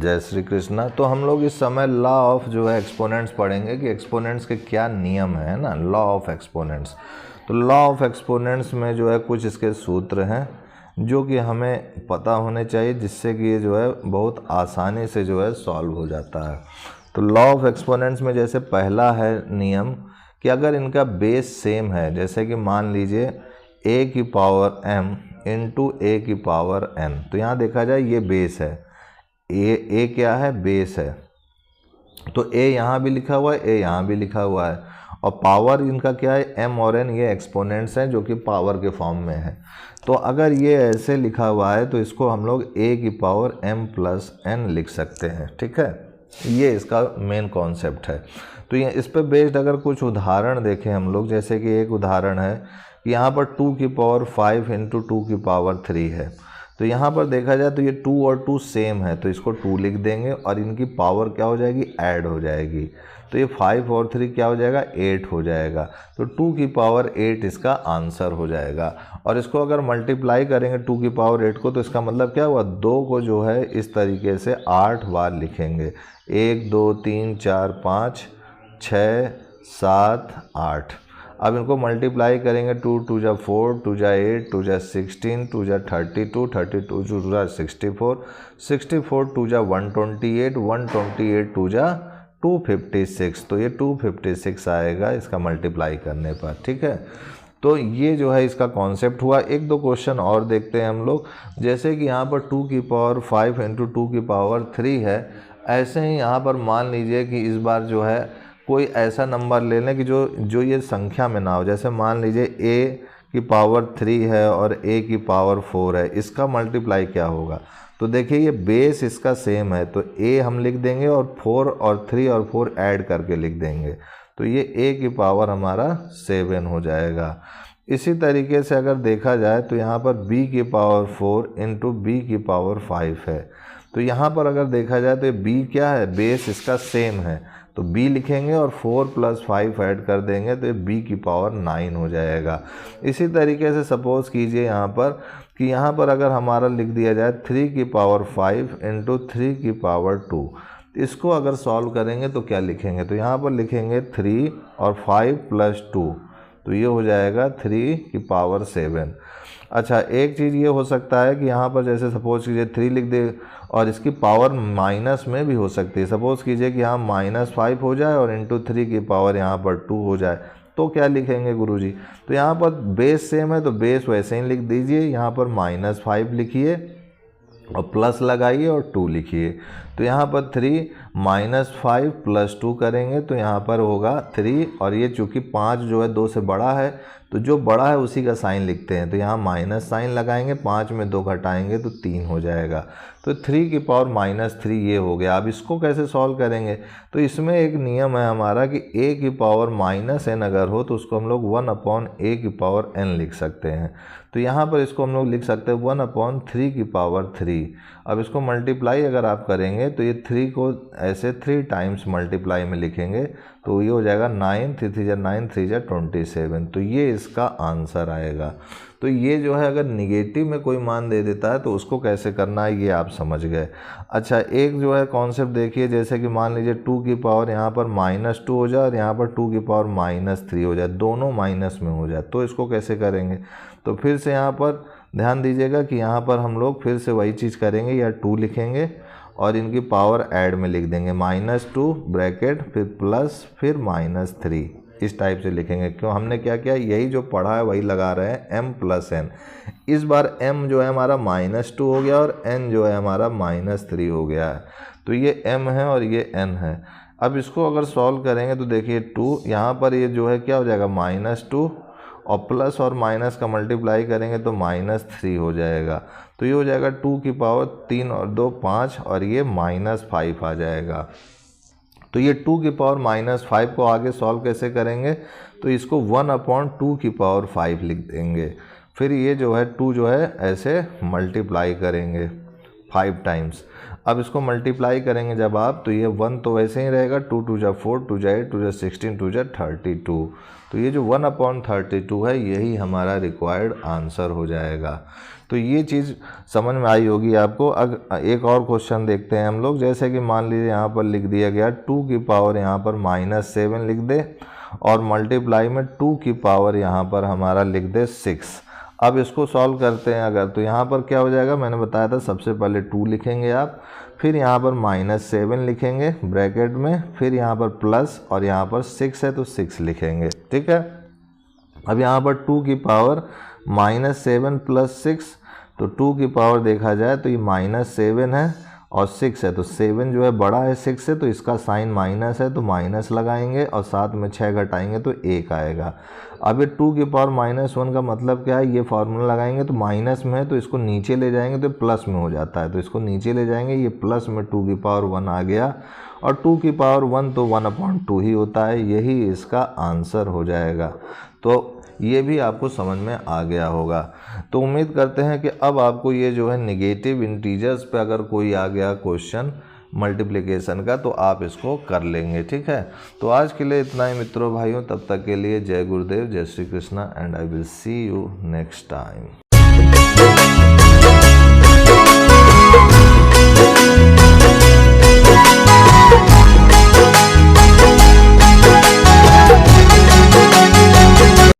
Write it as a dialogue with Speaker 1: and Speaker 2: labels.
Speaker 1: जय श्री कृष्णा। तो हम लोग इस समय लॉ ऑफ जो है एक्सपोनेंट्स पढ़ेंगे कि एक्सपोनेंट्स के क्या नियम है ना, लॉ ऑफ एक्सपोनेंट्स। तो लॉ ऑफ एक्सपोनेंट्स में जो है कुछ इसके सूत्र हैं जो कि हमें पता होने चाहिए, जिससे कि ये जो है बहुत आसानी से जो है सॉल्व हो जाता है। तो लॉ ऑफ एक्सपोनेंट्स में जैसे पहला है नियम कि अगर इनका बेस सेम है, जैसे कि मान लीजिए a की पावर m इंटू a की पावर n, तो यहाँ देखा जाए ये बेस है, ए क्या है, बेस है। तो a यहाँ भी लिखा हुआ है, a यहाँ भी लिखा हुआ है, और पावर इनका क्या है, m और n, ये एक्सपोनेंट्स हैं जो कि पावर के फॉर्म में है। तो अगर ये ऐसे लिखा हुआ है तो इसको हम लोग a की पावर m प्लस n लिख सकते हैं, ठीक है। ये इसका मेन कॉन्सेप्ट है। तो ये इस पर बेस्ड अगर कुछ उदाहरण देखें हम लोग, जैसे कि एक उदाहरण है कि यहाँ पर 2 की पावर 5 इंटू 2 की पावर 3 है। तो यहाँ पर देखा जाए तो ये 2 और 2 सेम है, तो इसको 2 लिख देंगे और इनकी पावर क्या हो जाएगी, ऐड हो जाएगी। तो ये 5 और 3 क्या हो जाएगा, 8 हो जाएगा। तो 2 की पावर 8 इसका आंसर हो जाएगा। और इसको अगर मल्टीप्लाई करेंगे 2 की पावर 8 को, तो इसका मतलब क्या हुआ, 2 को जो है इस तरीके से 8 बार लिखेंगे, 1 2 3 4 5 6 7 8। अब इनको मल्टीप्लाई करेंगे, 2 2 जा 4, 2 जा 8, 2 जा 16, 2 जा 32, 32 2 जा 64, 64 2 जा 128, 128 2 जा 256। तो ये 256 आएगा इसका मल्टीप्लाई करने पर, ठीक है। तो ये जो है इसका कॉन्सेप्ट हुआ। एक दो क्वेश्चन और देखते हैं हम लोग, जैसे कि यहाँ पर 2 की पावर 5 इंटू 2 की पावर 3 है। ऐसे ही यहाँ पर मान लीजिए कि इस बार जो है कोई ऐसा नंबर ले लें कि जो ये संख्या में ना हो। जैसे मान लीजिए a की पावर 3 है और a की पावर 4 है, इसका मल्टीप्लाई क्या होगा। तो देखिए ये बेस इसका सेम है, तो a हम लिख देंगे और 4 और 3 और 4 ऐड करके लिख देंगे, तो ये a की पावर हमारा 7 हो जाएगा। इसी तरीके से अगर देखा जाए तो यहाँ पर b की पावर 4 इंटू b की पावर 5 है। तो यहाँ पर अगर देखा जाए तो b क्या है, बेस इसका सेम है, तो b लिखेंगे और 4 प्लस 5 ऐड कर देंगे, तो ये b की पावर 9 हो जाएगा। इसी तरीके से सपोज़ कीजिए यहाँ पर कि यहाँ पर अगर हमारा लिख दिया जाए 3 की पावर 5 इंटू 3 की पावर 2, इसको अगर सॉल्व करेंगे तो क्या लिखेंगे, तो यहाँ पर लिखेंगे 3 और 5 प्लस 2, तो ये हो जाएगा 3 की पावर 7। अच्छा, एक चीज़ ये हो सकता है कि यहाँ पर जैसे सपोज़ कीजिए 3 लिख दे और इसकी पावर माइनस में भी हो सकती है। सपोज़ कीजिए कि यहाँ -5 हो जाए और इंटू 3 की पावर यहाँ पर 2 हो जाए, तो क्या लिखेंगे गुरुजी। तो यहाँ पर बेस सेम है तो बेस वैसे ही लिख दीजिए, यहाँ पर -5 लिखिए और प्लस लगाइए और 2 लिखिए। तो यहाँ पर 3 -5 प्लस 2 करेंगे तो यहाँ पर होगा 3, और ये चूँकि 5 जो है 2 से बड़ा है तो जो बड़ा है उसी का साइन लिखते हैं, तो यहाँ माइनस साइन लगाएंगे, 5 में 2 घटाएंगे तो 3 हो जाएगा। तो 3 की पावर -3 ये हो गया। अब इसको कैसे सॉल्व करेंगे, तो इसमें एक नियम है हमारा कि a की पावर -n अगर हो तो उसको हम लोग 1/a की पावर n लिख सकते हैं। तो यहाँ पर इसको हम लोग लिख सकते हैं 1/3 की पावर 3। अब इसको मल्टीप्लाई अगर आप करेंगे तो ये 3 को ऐसे 3 टाइम्स मल्टीप्लाई में लिखेंगे, तो ये हो जाएगा 9, 3 3 जा 9, 3 जा 27। तो ये इसका आंसर आएगा। तो ये जो है अगर निगेटिव में कोई मान दे देता है तो उसको कैसे करना है ये आप समझ गए। अच्छा, एक जो है कॉन्सेप्ट देखिए, जैसे कि मान लीजिए 2 की पावर यहाँ पर -2 हो जाए और यहाँ पर 2 की पावर -3 हो जाए, दोनों माइनस में हो जाए, तो इसको कैसे करेंगे। तो फिर से यहाँ पर ध्यान दीजिएगा कि यहाँ पर हम लोग फिर से वही चीज़ करेंगे, या 2 लिखेंगे और इनकी पावर ऐड में लिख देंगे, -2 ब्रैकेट फिर प्लस फिर -3, इस टाइप से लिखेंगे। क्यों, हमने क्या किया, यही जो पढ़ा है वही लगा रहे हैं, m प्लस n। इस बार m जो है हमारा -2 हो गया और n जो है हमारा -3 हो गया है, तो ये m है और ये n है। अब इसको अगर सॉल्व करेंगे तो देखिए 2 यहाँ पर ये जो है क्या हो जाएगा, -2 और प्लस और माइनस का मल्टीप्लाई करेंगे तो -3 हो जाएगा। तो ये हो जाएगा 2 की पावर 3 और 2 5 और ये -5 आ जाएगा। तो ये 2 की पावर -5 को आगे सॉल्व कैसे करेंगे, तो इसको 1/2 की पावर 5 लिख देंगे। फिर ये जो है 2 जो है ऐसे मल्टीप्लाई करेंगे 5 टाइम्स। अब इसको मल्टीप्लाई करेंगे जब आप, तो ये 1 तो वैसे ही रहेगा, 2 2 जा 4, 2 जा 8, 2 जा 16, 2 जा 32। तो ये जो 1/32 है यही हमारा रिक्वायर्ड आंसर हो जाएगा। तो ये चीज़ समझ में आई होगी आपको। एक और क्वेश्चन देखते हैं हम लोग। जैसे कि मान लीजिए यहाँ पर लिख दिया गया 2 की पावर यहाँ पर -7 लिख दे और मल्टीप्लाई में 2 की पावर यहाँ पर हमारा लिख दे 6। अब इसको सॉल्व करते हैं अगर, तो यहाँ पर क्या हो जाएगा, मैंने बताया था सबसे पहले 2 लिखेंगे आप, फिर यहाँ पर -7 लिखेंगे ब्रैकेट में, फिर यहाँ पर प्लस और यहाँ पर 6 है तो 6 लिखेंगे। ठीक है। अब यहाँ पर 2 की पावर -7 + 6, तो 2 की पावर देखा जाए तो ये -7 है और 6 है, तो 7 जो है बड़ा है 6 से, तो इसका साइन माइनस है तो माइनस लगाएंगे और साथ में 6 घटाएंगे तो 1 आएगा। अब ये 2 की पावर -1 का मतलब क्या है, ये फार्मूला लगाएंगे तो माइनस में है तो इसको नीचे ले जाएंगे तो प्लस में हो जाता है, तो इसको नीचे ले जाएंगे, ये प्लस में 2 की पावर 1 आ गया और 2 की पावर 1 तो 1/2 ही होता है, यही इसका आंसर हो जाएगा। तो ये भी आपको समझ में आ गया होगा। तो उम्मीद करते हैं कि अब आपको ये जो है नेगेटिव इंटीजर्स पे अगर कोई आ गया क्वेश्चन मल्टीप्लिकेशन का तो आप इसको कर लेंगे। ठीक है। तो आज के लिए इतना ही मित्रों भाइयों, तब तक के लिए जय गुरुदेव, जय Shri Krishna and I will see you next time.